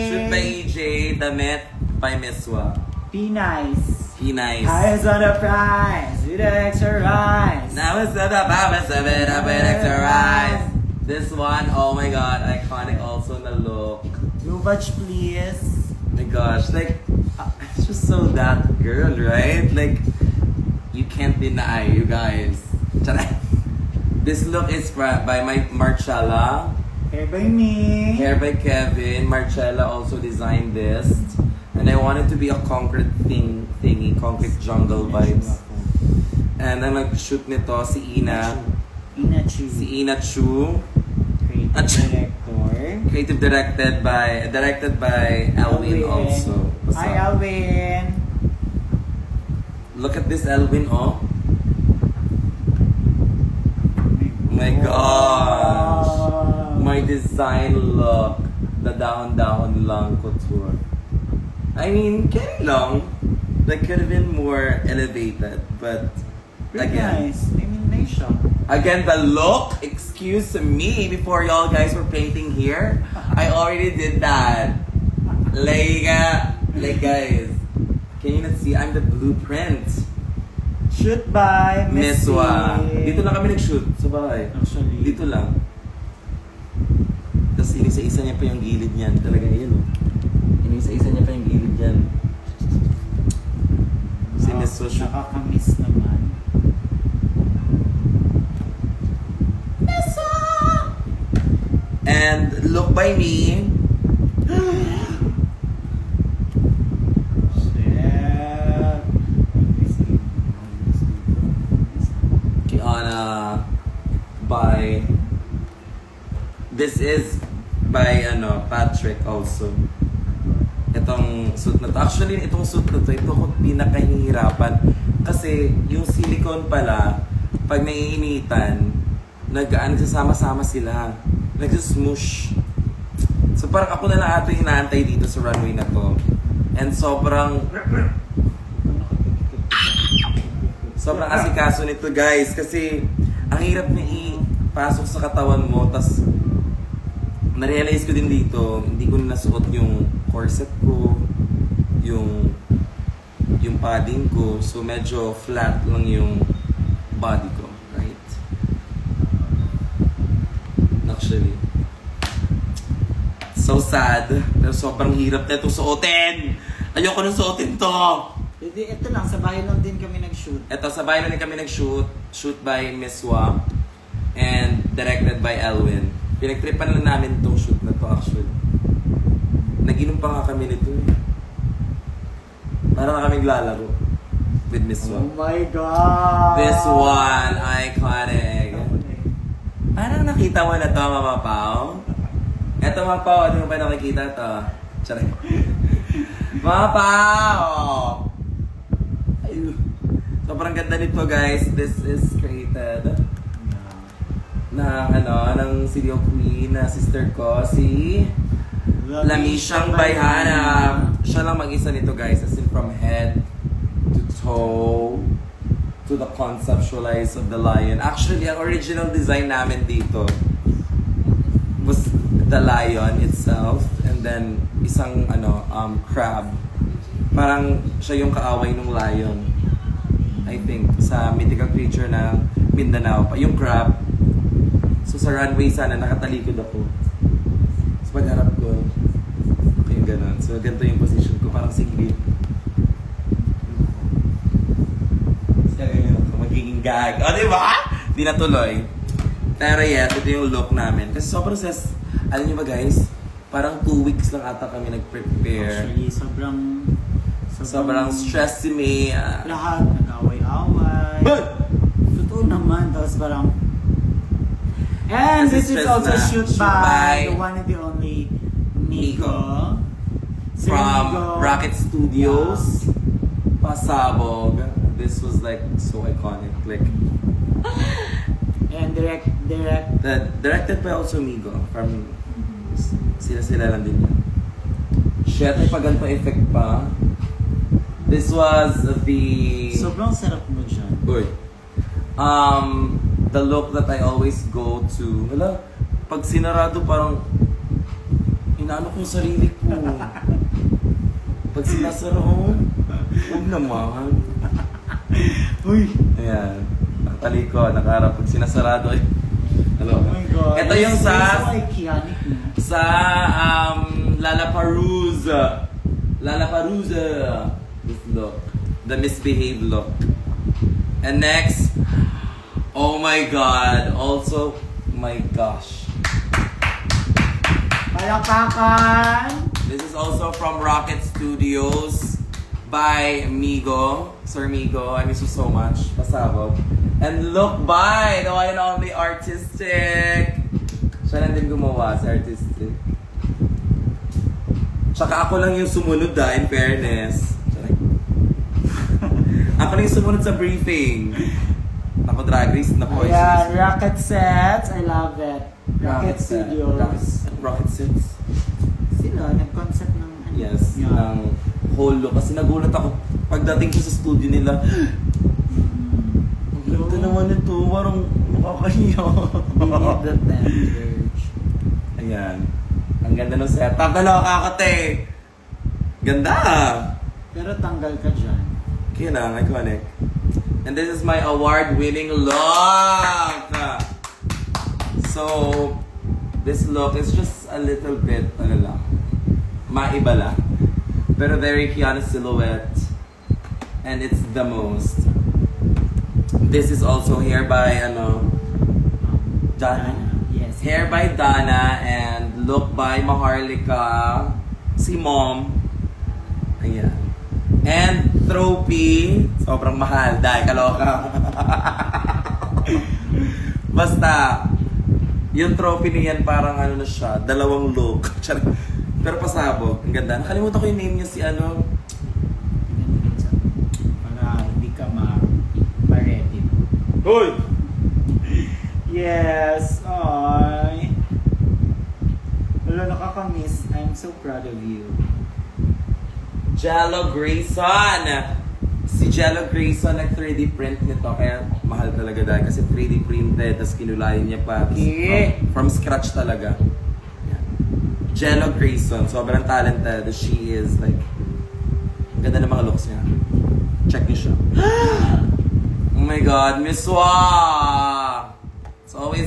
S2: Shoot by EJ, damit by Miss Wa.
S1: Be nice.
S2: He nice.
S1: Eyes on the prize with the extra rice.
S2: Now it's the power of it up with extra rice. This one, oh my god, iconic also na look.
S1: Blue badge, please.
S2: My gosh, like, it's just so that girl, right? Like, you can't deny, you guys. Tara. This look is by my Marcella.
S1: Hair by me.
S2: Hair by Kevin. Marcella also designed this. And I want it to be a concrete thingy, concrete jungle vibes. And ang nag-shoot nito, si Ina.
S1: Ina Chu.
S2: Si Ina Chu.
S1: Creative director.
S2: Directed by Elwin also. What's
S1: Hi,
S2: up?
S1: Elwin.
S2: Look at this Elwin, oh. My gosh. My design look. The down lang couture. I mean, kaya lang. That could have been more elevated, but
S1: Very
S2: again.
S1: nice. I mean, nice siya.
S2: Again, the look, excuse me, before y'all guys were painting here, I already did that. Like guys, can you not see? I'm the blueprint.
S1: Shoot by Miss
S2: Meswa.
S1: C.
S2: Dito lang kami nag-shoot sa bahay.
S1: Actually.
S2: Dito lang. Tapos inisa-isa niya pa yung gilid niyan. Talaga yun, oh. Inisa-isa niya pa yung gilid niyan. Si Meswa shoot.
S1: Nakakamiss naman.
S2: And look by me. Kiana by this is by Patrick also. Itong suit na to. Actually, itong suit na to, ito ko pinakahihirapan. Kasi yung silicone pala, pag naiinitan, nagsasama-sama sila. Nag-smoosh. So parang ako na lang ato yung inaantay dito sa runway na to. And sobrang asikaso nito guys. Kasi ang hirap niya ipasok sa katawan mo. Tas na-realize ko din dito, hindi ko na nasuot yung corset ko, yung padding ko. So medyo flat lang yung body ko. Right? Actually. So sad. Pero sobrang hirap na itong suotin. Ayoko nang suotin to.
S1: Ito lang, sa bahay lang din kami nag-shoot.
S2: Ito, sa bahay lang din kami nag-shoot. Shoot by Miss Wam. And directed by Elwin. Pinagtripan lang namin itong shoot na to actually. Nag-inom pa nga kami nito eh. Para na kaming lalaro. With Miss
S1: Oh
S2: Wam.
S1: my God!
S2: This one, iconic. Parang nakita mo na to, Mama Pao. Eto, Mama Pao, hindi mo ba nakikita to? Charay. Mama Pao! Ayun. Sobrang ganda nito, guys. This is created ng Studio Queen na sister ko, si Lamisyang Bayhana. Siya lang mag-isa nito, guys. As in from head to toe to the conceptualize of the lion. Actually, ang original design namin dito was the lion itself and then isang crab. Parang siya yung kaaway ng lion. I think sa mythical creature na Mindanao pa yung crab. So sa runway sana nakatalikod ako. Sa pagharap ko yung ganun. So ganito yung position ko, parang singlip. Magiging gag. O, diba? Di natuloy. Pero yes, ito yung look namin. Kasi sobrang alam niyo ba guys, parang 2 weeks lang ata kami nag-prepare.
S1: Actually, sobrang
S2: stress si May.
S1: Lahat nag-away-away. Totoo naman. Tapos parang... And
S2: Kasi
S1: this is
S2: stress
S1: also
S2: na.
S1: shoot
S2: Shoot
S1: by
S2: by
S1: the one and the only Nico. Sir
S2: From
S1: Nico.
S2: Rocket Studios. Pasabog. This was like so iconic. Like,
S1: And
S2: directed by also Migo. From sila lang din yan. Shit, may paganto effect pa. This was the...
S1: sobrang sarap mo dyan.
S2: Uy. The look that I always go to. Wala, pag sinarado parang inaano ko yung sarili ko. Pag sinasara ko, huwag naman.
S1: Uy!
S2: Ayan. Nakatalikod, nakaharap. Pag sinasarado, Hello.
S1: Oh my God.
S2: Ito yung
S1: So
S2: sa
S1: iconic, no?
S2: sa Lollapalooza. Lollapalooza. This look. The misbehaved look. And next, oh my God. Also, my gosh.
S1: Palakpakan!
S2: This is also from Rocket Studios by Migo. Sir Migo, I miss you so much. Pasabog. And look by the one and only Artistic. Siya lang din gumawa sa Artistic. Tsaka ako lang yung sumunod in fairness. Ako lang yung sumunod sa briefing. Nako, Drag Race. Nako,
S1: Ayan, Rocket Sets. I love it. Rocket Studios.
S2: Rocket Sets.
S1: Sila, nag-concept ng ano.
S2: Yes,
S1: Yeah.
S2: ng whole look. Kasi nagulat ako pagdating ko sa studio nila. Ang ganda naman ito. Parang nakakahiya.
S1: We need the tenders.
S2: Ayan. Ang ganda ng setup. Naloka ako, te. Ganda.
S1: Pero tanggal ka dyan.
S2: Kaya lang, iconic. And this is my award-winning look! So, this look is just a little bit, ano lang, maiba lang. Pero very Kiana silhouette. And it's the most. This is also hair by, Dana?
S1: Yes.
S2: Hair by Dana and look by Maharlika. Si Mom. Ayan. And trophy. Sobrang mahal. Dahil kaloka. Basta, yung trophy niyan parang ano na siya, dalawang look. Pero pasabog. Ang ganda. Nakalimutan ko yung name niya si ano.
S1: Para hindi ka ma-ready.
S2: Hoy!
S1: Yes. Ay. Wala, nakakamiss. I'm so proud of you.
S2: Jello Grayson! Si Jello Grayson nag 3D print nito kaya mahal talaga dahil kasi 3D printed tapos kinulayan niya pa tapos from scratch talaga. Yan. Jello Grayson, sobrang talented. She is like ganda ng mga looks niya. Check niyo siya. Oh my God, Miss Wa! It's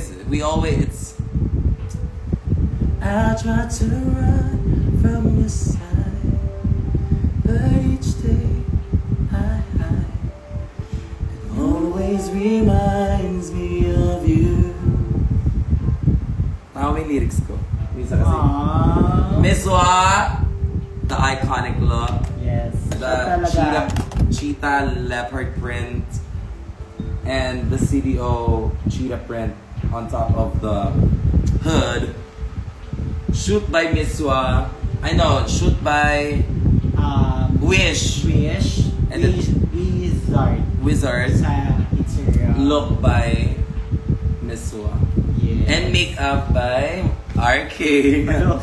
S2: I try to run from your side, but each day it always reminds me of you. Tama yung lyrics ko. Minsan kasi.
S1: Aww.
S2: Miss Wa, the iconic look,
S1: Yes.
S2: the
S1: Siya talaga.
S2: cheetah leopard print, and the CDO cheetah print on top of the hood. Shoot by Miss Wa. Shoot by Wish.
S1: Wish.
S2: And then-
S1: Wizard.
S2: Wizard.
S1: Sa Instagram.
S2: Look by Miss Wa.
S1: Yes.
S2: And makeup by RK.
S1: Hello.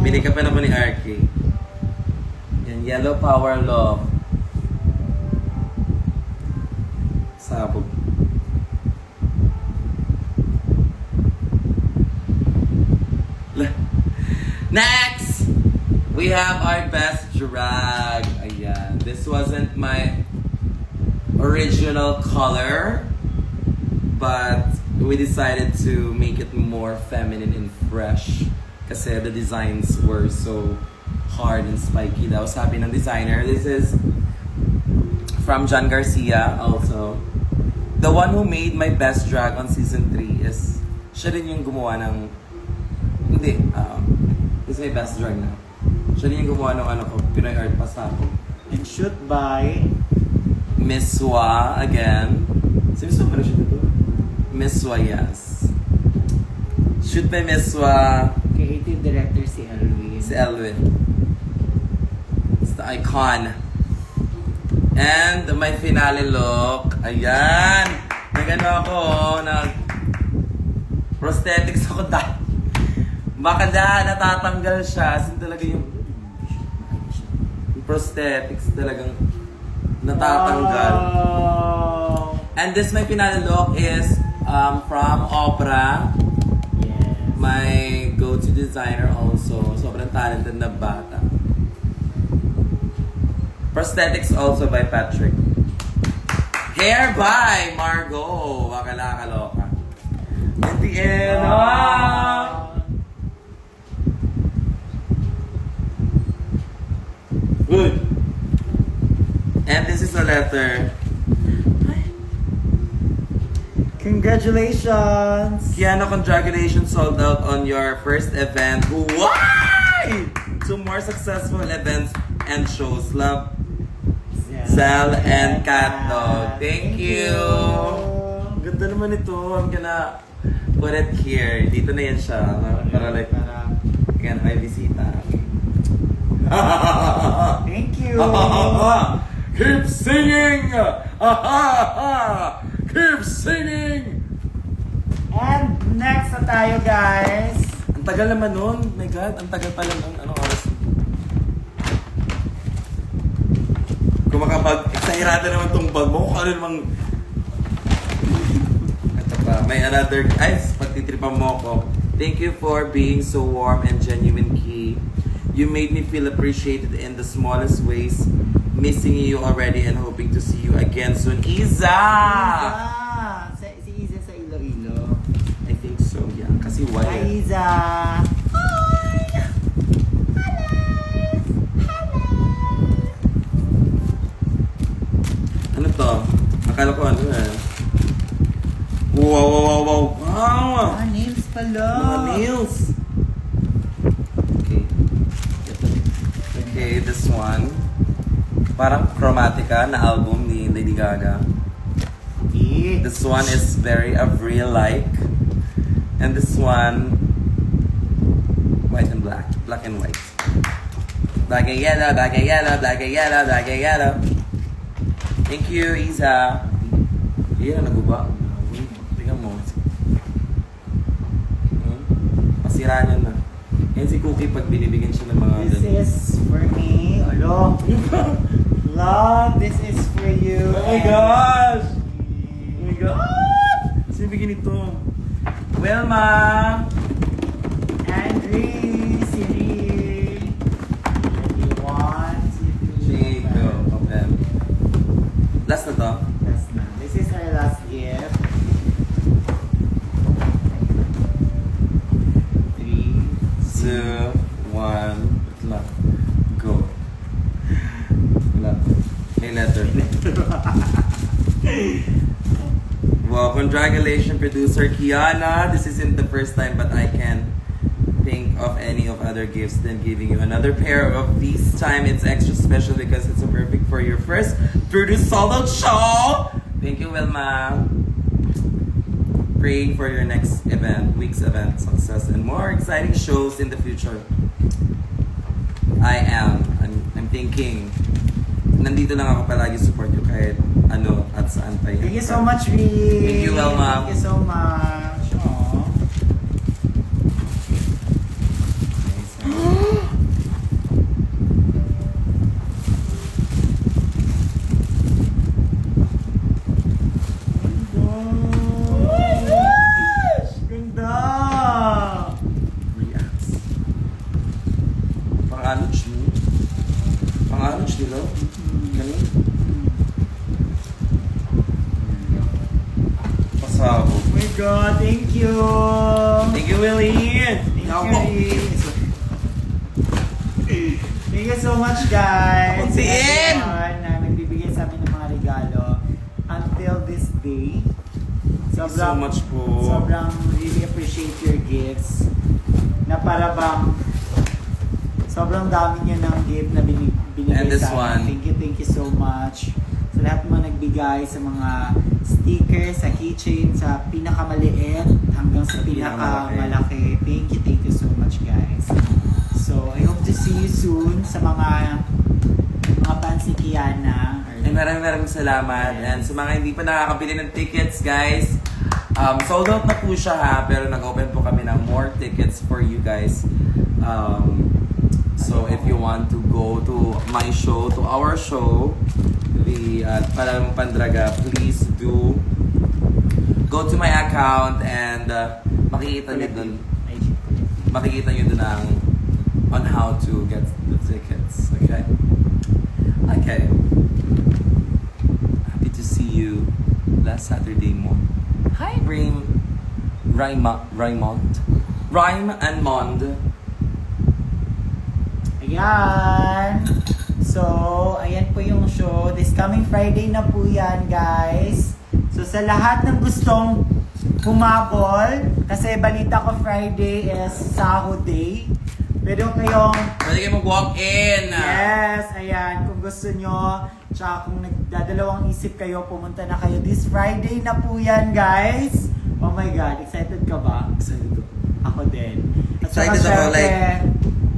S2: Binikapan ako ni RK. Yan, Yellow Power Love. Sabog. Next! We have our best drag. Ayan. This wasn't my original color, but we decided to make it more feminine and fresh kasi the designs were so hard and spiky. That was sabi ng designer. This is from John Garcia also. The one who made my best drag on season 3 is siya rin yung gumawa ng this is my best drag na. Siya rin yung gumawa ng Pinoy Art Pasako.
S1: And shoot by
S2: Miss Wa again. Si Miss Wa ba na siya dito? Miss Wa, yes. Shoot by Miss Wa.
S1: creative director si Elwin.
S2: Si Elwin. It's the icon. And my finale look. Ayan! Nagano ako, prosthetics ako dahil. Baka natatanggal siya. As in talaga yung prosthetics talagang natatanggal.
S1: Oh.
S2: And this my finale look is from Opera.
S1: Yes.
S2: My go-to designer also. Sobrang talented na bata. Prosthetics also by Patrick. Hair by Margot. Bakala kaloka. At the end. Ah! Good. And this is a letter.
S1: Congratulations!
S2: Kiana, congratulations, sold out on your first event. Why? To more successful events and shows. Love, Sal and Cat Dog. Thank you. Ang ganda naman ito. I'm gonna put it here. Dito na yan siya. Para like, again, may bisita.
S1: Thank you!
S2: Keep singing! Keep singing!
S1: And next na tayo, guys.
S2: Ang tagal naman nun. My God, ang tagal pala ng ano oras. Kung makapag-exahirada naman tong bag mo, kung ano namang... Ito pa, may another... Ay, pagtitripan mo ako. Thank you for being so warm and genuine, Key. You made me feel appreciated in the smallest ways. Missing you already and hoping to see you again soon. Iza!
S1: Si Iza sa Iloilo.
S2: I think so, yeah. Kasi
S1: Hi,
S2: why?
S1: Iza!
S2: Ano to? Akala ko ano eh. Wow! Wow!
S1: Nails pala!
S2: Mga nails! Okay. Okay, this one. Parang Chromatica na album ni Lady Gaga.
S1: Okay.
S2: This one is very Avril-like. And this one, white and black. Black and white. Black and yellow, black and yellow, black and yellow, black and yellow. Thank you, Isa. Iyan na naguba. Tingnan mo. Masira niya na. Yan si Cookie pag binibigyan siya ng mga...
S1: This is for me. Alo. Love, this is for you.
S2: Oh my gosh! Oh my God! Sino bigyan ito? Wilma!
S1: Andrew, Cyril. Everyone.
S2: Chico. Okay. Last na to.
S1: Last na. This is our last gift.
S2: 2, 1, wait lang. Go. Wala. May letter. Well, congratulations, producer Kiana. This isn't the first time, but I can't think of any of other gifts than giving you another pair of these. Time it's extra special because it's so perfect for your first produce solo show. Thank you, Wilma. Praying for your next event, week's event, success, and more exciting shows in the future. I'm thinking, nandito lang ako palagi support you kahit ano at saan pa yan.
S1: Thank you so much, Rick.
S2: Thank you, Wilma.
S1: Thank you so much. Aww. Ganda!
S2: Reacts. Pang-anuch mo? Pang-anuch nila? Ganun? Pasabo.
S1: Oh my God, thank you!
S2: Thank you, Willie!
S1: Thank you, Rick. Thank you so much, guys.
S2: Ako din!
S1: Everyone na nagbibigay sa amin ng mga regalo until this day.
S2: Thank you so much po.
S1: Sobrang really appreciate your gifts. Na para bang sobrang dami niyo ng gift na binigay
S2: And this
S1: sa amin.
S2: one.
S1: Thank you so much. Sa lahat ng mga nagbigay, sa mga stickers, sa keychain, sa pinakamaliit hanggang sa pinakamalaki. Thank you so much, guys. So, I hope to see you soon sa mga fans ni Kiana.
S2: Ay, maraming salamat.
S1: Yes.
S2: And sa mga hindi pa nakakabili ng tickets, guys, sold out na po siya ha, pero nag-open po kami ng more tickets for you guys. So if you want to go to my show, to our show, the Palamang Pandraga, please do go to my account and makikita nyo dun ang on how to get the tickets. Okay? Okay. Happy to see you last Saturday mo. Hi, Brim. Rhyme and Mond.
S1: Ayan. So, ayan po yung show. This coming Friday na po yan, guys. So, sa lahat ng gustong humabol, kasi balita ko Friday is sahod day. Pwede
S2: Pwede kayo mag-walk in.
S1: yes, ayan. Kung gusto nyo, tsaka kung nagdadalawang isip kayo, pumunta na kayo. This Friday na po yan, guys. Oh my God, excited ka ba?
S2: Excited ako.
S1: Ako din. At saka,
S2: Excited ako,
S1: syempre,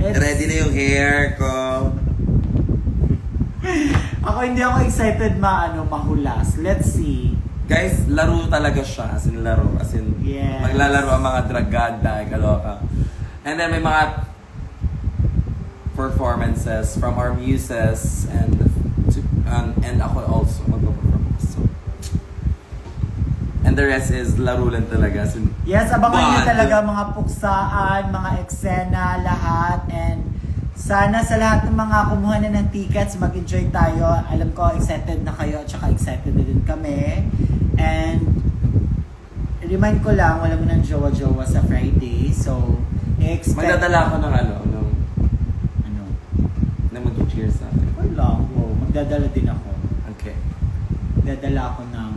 S2: Ready na yung hair ko.
S1: Ako hindi ako excited mahulas. Let's see.
S2: Guys, laro talaga siya. As in, laro. As in,
S1: Yes.
S2: maglalaro ang mga dragada, kaloka. And then may mga performances from our muses and ako also magpa-perform. So, and the rest is laro lang talaga. As in,
S1: Yes, abangan nyo
S2: bond.
S1: talaga mga puksaan, mga eksena, lahat. And sana sa lahat ng mga kumuha na ng tickets, mag-enjoy tayo. Alam ko, excited na kayo at saka excited na din kami. And remind ko lang, wala mo ng jowa-jowa sa Friday. So, expect...
S2: magdadala ako ng ano, na mag-cheer sa akin.
S1: Okay lang. Wow, magdadala din ako.
S2: Okay.
S1: Magdadala ako ng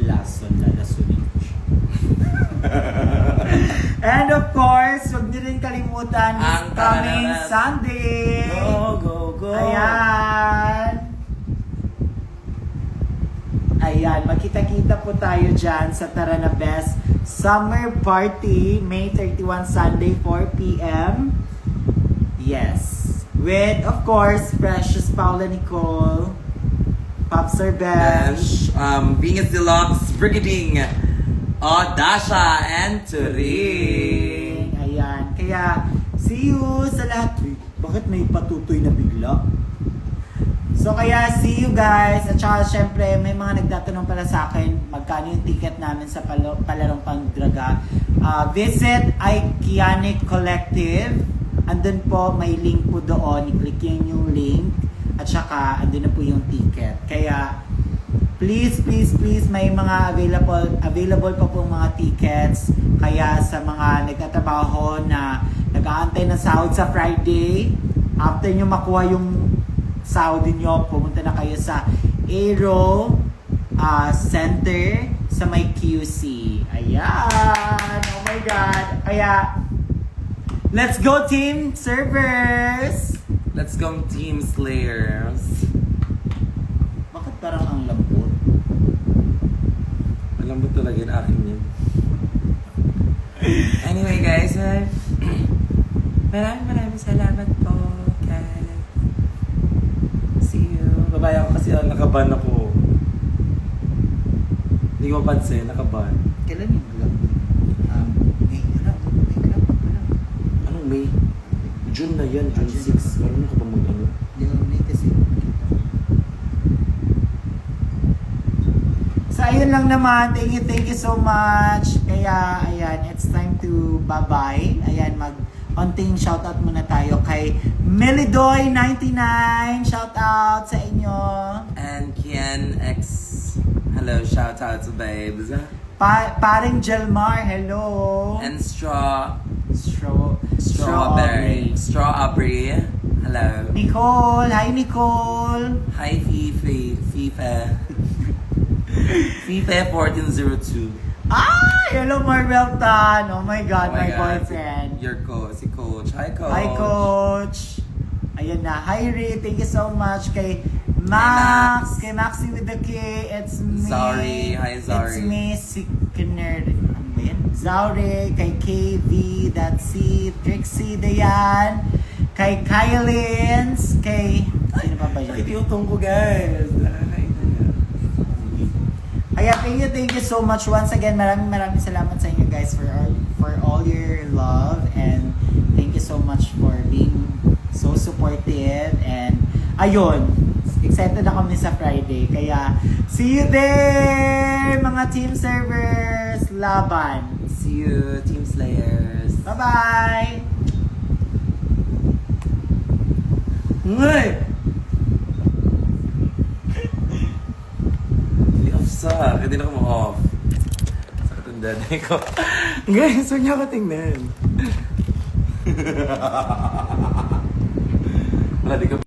S1: lalasunin ko siya. And of course, huwag niyo rin kalimutan this
S2: Ang
S1: coming
S2: tararat.
S1: Sunday.
S2: Go!
S1: Ayan, magkita-kita po tayo dyan sa Tarana Best Summer Party, May 31, Sunday, 4 p.m. Yes. With, of course, Precious Paula Nicole, Popstar Bench,
S2: Venus Deluxe, Brigading, Dasha, and Turing.
S1: Ayan. Kaya, see you sa lahat. Uy, bakit may patutoy na bigla? So, kaya see you guys. At saka, syempre, may mga nagtatanong pala sa akin magkano yung ticket namin sa palarong pangdraga. Visit Iconic Collective. Andun po, may link po doon. I-click yun yung link. At saka, andun na po yung ticket. Kaya, please, may mga available pa po mga tickets. Kaya sa mga nagtatrabaho na nag-aantay ng sahod sa Friday, after nyo makuha yung sahod nyo, pumunta na kayo sa Aero Center sa may QC. Ayan! Oh my God! Kaya, let's go Team Servers!
S2: Let's go Team Slayers.
S1: Bakit parang ang lambot?
S2: Alam mo talaga yung akin yun. Anyway guys, maraming salamat po guys. See you. Babae ako kasi nakaban ako. Hindi ko mapansin, nakaban.
S1: Kailan yung vlog? May club pa lang.
S2: Anong May? June na yan, June 6. Marunong ka ba mag-ano?
S1: Hindi ko may kasi. So, ayun lang naman. Thank you so much. Kaya, ayan, it's time to bye-bye. Ayan, onting shoutout muna tayo kay Melidoy99. Shoutout sa inyo.
S2: And Kian X. Hello, shout out to babes.
S1: Paring Jelmar, hello.
S2: And
S1: Strawberry.
S2: Strawberry. Hello.
S1: Nicole, hi Nicole.
S2: Hi FIFA 1402.
S1: Hello Marvel Tan. Oh my God,
S2: Oh
S1: my
S2: God.
S1: boyfriend.
S2: Si Coach. Hi Coach.
S1: Hi Coach. Ayan na. Hi Ray, thank you so much kay Max. Kay Maxi with the K. It's me.
S2: Zari. Hi, Zari.
S1: It's me, si Kinerd. Ano ba yan? Zari. Kay KV. That's si Trixie Dayan. Kay Kylins. Kay... Sino pa ba yun?
S2: Ay, tinutong ko guys.
S1: Kaya thank you so much once again. Maraming salamat sa inyo guys for all your love, and thank you so much for being so supportive. And ayun, excited na kami sa Friday. Kaya see you there mga Team Servers. Laban.
S2: See you, Team Slayers.
S1: Bye-bye.
S2: Ngay! Hindi off sa. Hindi na ako ma-off. Sakit ang Then, ko, guys, huwag niyo ako tingnan. Wala, di ka